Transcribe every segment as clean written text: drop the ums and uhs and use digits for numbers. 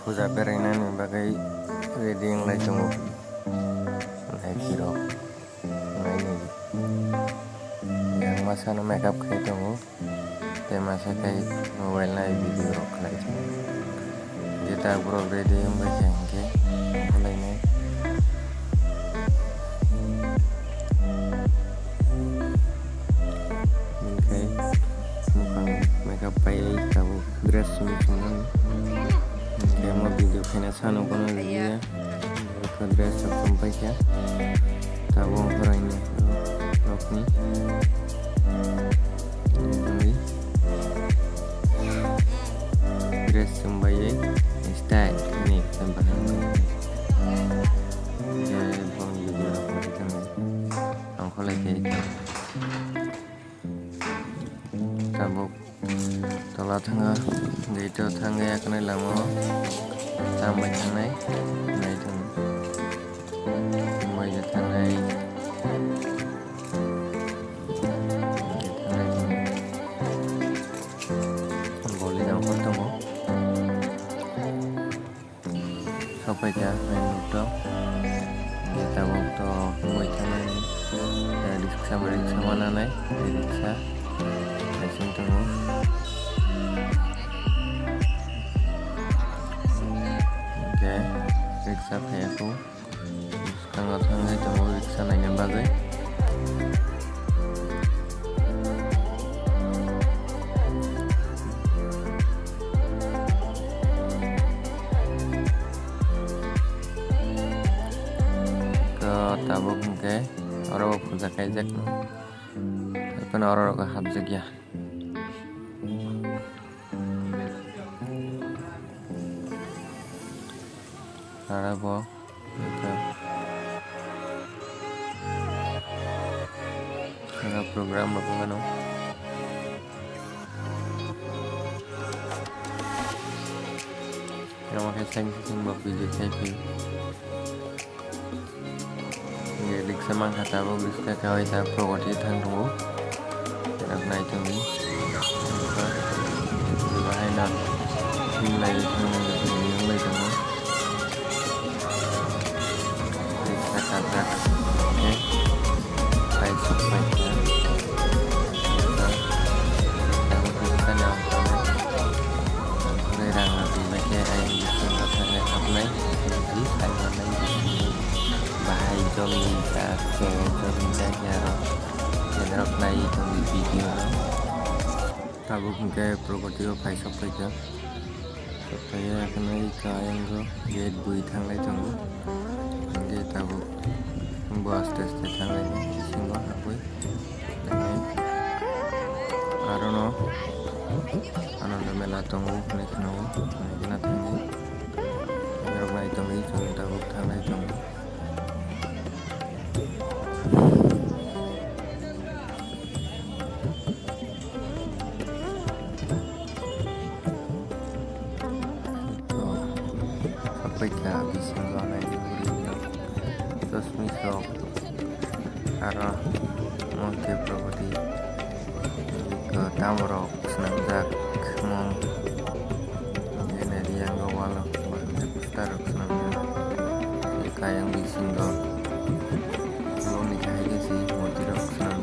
Puja beरायनानै बागै ready yang dङ naikirok naini yang masana makeup kai dङ te masa kai mobile nai video rok khlai jeta borok ready hingbai hingke khlainai hingkai mukhang makeup pai tabu dress sumi sumnang Kaya video kena sana kono dia ke dress sampai ya tabung ini rok ni ini dress sampai style ni sampai ya bang video rok macam ni angkau lagi tabuk tola tengah gitu tangga ya kena lama tambah tangai naik tang tambah tangai boleh yang potong sampai ke main motor kita waktu mulai tangai dari sama nanai dari sa mesin tunggu riksa kayak aku sekarang tangga cuma riksa nanya bagai ke tabuk ke orang puja kayak kan orang ke habjak ya ada apa? Ada program apa kan? Yang makai sing buat video saya pun. Jadi semang kata apa bisa kawai tak program tang dulu. Tidak naik tinggi. Juga enak. Mulai tunggu. Kata oke baik supaya kita kita nampak merang lebih macam ayam itu nggak sampai jadi ayam lain bahaya jomi tak jomi saja generok naik di video tabuk mungkin properti baik supaya kena ikan ayam tu dia bui thang lain tunggu dia tabuk buat tes tangan ini semua aku arono anda melatong naik tinggi naik naik tinggi cuma tabuk tangan tinggi sampai ke habis zona ini terus misal arah monte properti ke tamrok senang mau ini dia nggak walau banyak taruh senang kayak yang di single belum nikah aja sih mau tidak senang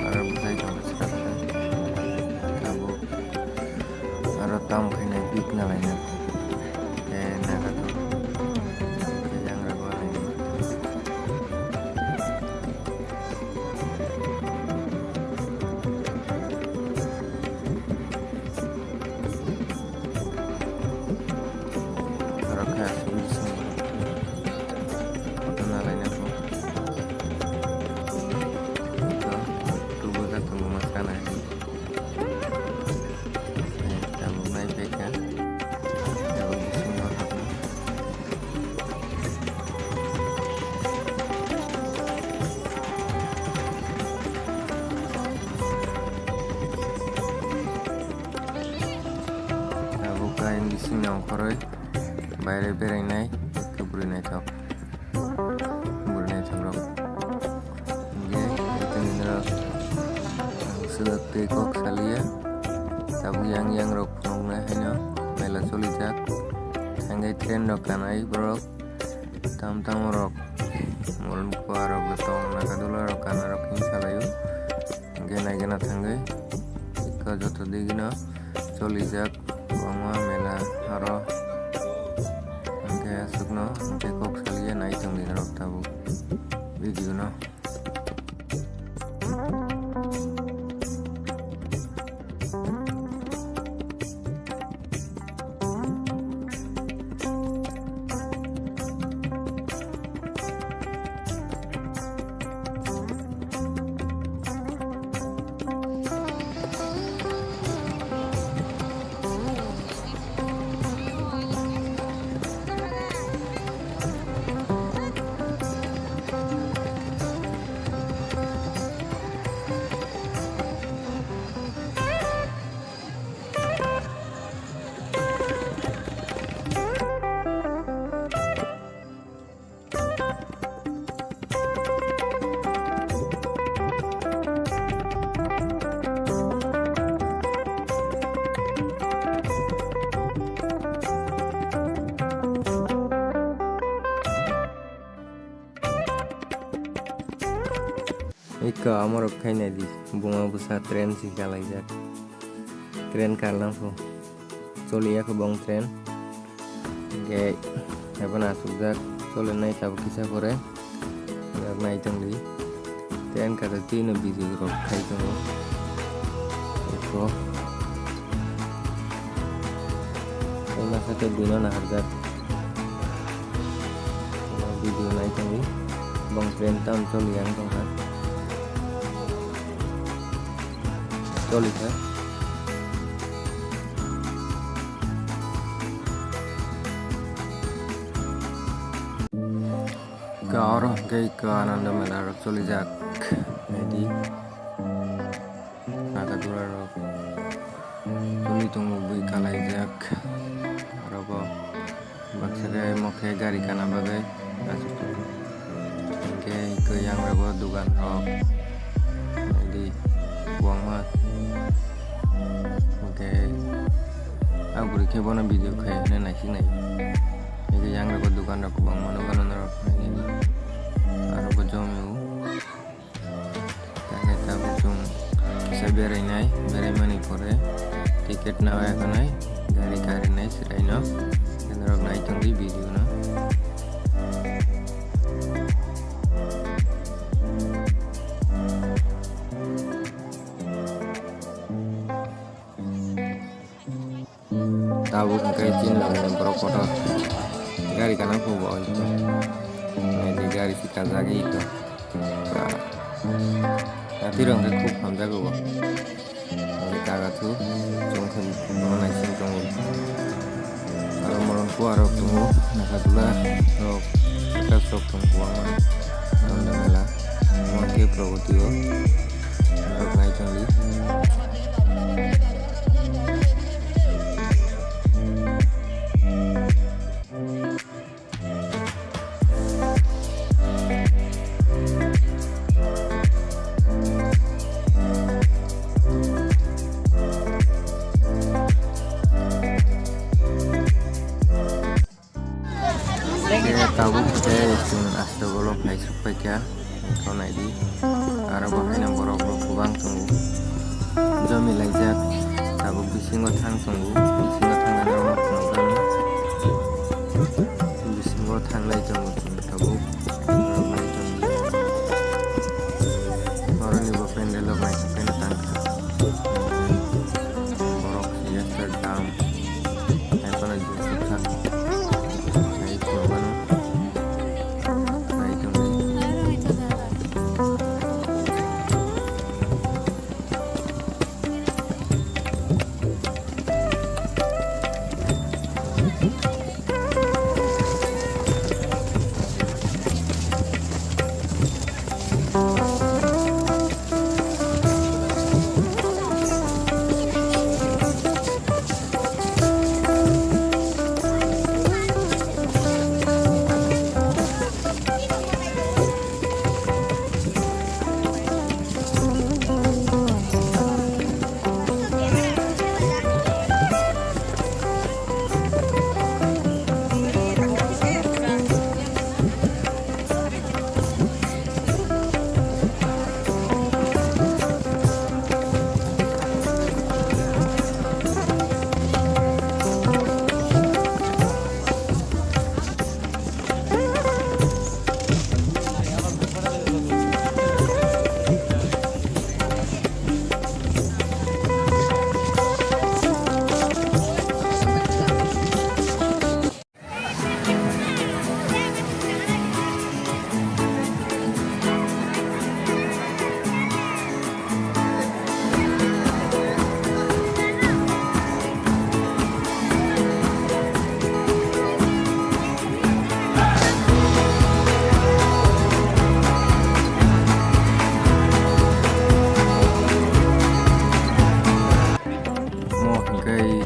arah bisa jangan sekarang kamu arah tamu kena big nalainya yang di sini nongkrong bayar berenai ke Brunei Top rok dia itu nindra sudah tekok salia train rok kanai borok tam rok molem ko rok tong nakadula rok kana rok insalayo genai gena thangai ka joto digina choli jak bangma mela aro sukno kok saliye nai tangli rok tabu video no Ika amar khai nai di bunga busa train si kalai jak train kalang fu cholia ko bong train ge habana sujak chole nai tab kisa kore nai tangli train ka ti no biji ro khai tongo ko ema sate bino na harjak video nai tangli bong train tam choliang tong ha Solid ya. Gaoro gay ke ananda melarok solijak jadi naga dura rok soli tunggu bui kalai jak robo baksagai mokhe gari kana bagai asus gay ke yang robo dugan rok jadi buang mat ke bona video khai ne nai sinai ege yang ro dukan ro bang mano kanon ro ni aro bo jomu kane ta bujung se berai nai berai mani pore tiket na wa kanai gari kari nai sirai no ro nai tangdi video no tahu kai chin lang yang berokot gari kanan ko boy itu ini gari si kazagi itu nanti dong ke kup hamza go ini kaga tu jongkhen mana sing tong kalau moron ku arok tunggu nakadula rok kas rok tong kuang nonda mela mon ke progotio rok nai tangli tahu saya cuma astagfirullah naik supaya ya kau naik di arah bahaya yang borok kubang tunggu jami lajak tahu bisingo tang tunggu bisingo tang ada orang tunggu bisingo tang lagi tunggu tahu orang lagi tunggu orang ibu pendel naik supaya tang borok ya sedang apa lagi susah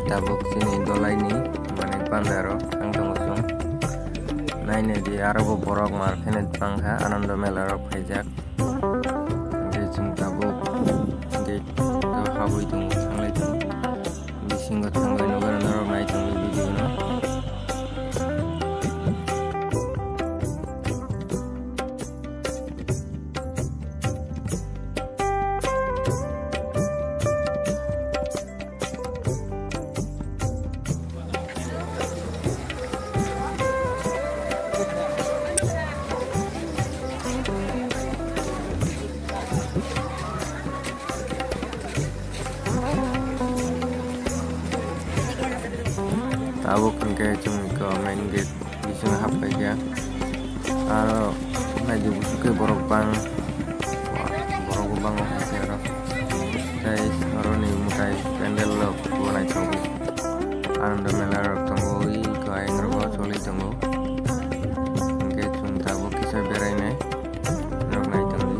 tabuk sini dolai ni mane pandaro ang tongosung naine di arobo borok mar phene pangha Anando Mela rok khaijak ge chung tabuk ge to habui tung sanglai tung bisingo thangai nogara narok nai tung video no tabuk ke chung ko main gate bising hapai ya aro maju busuke borok bang hasil aro guys aro ni mutai pendel lo bonai tunggu Anando Mela rok tunggu I ko aing ro choli tunggu ke chung tabuk kisah berai nai rok nai tunggu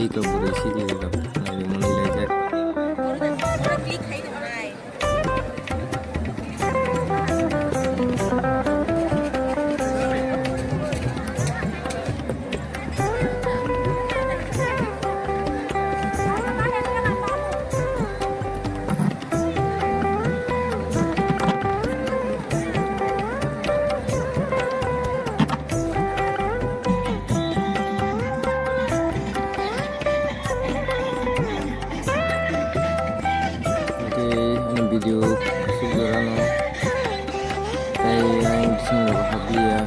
ika berisi di dalam nari muni lejar video sugurano ay bising happy ya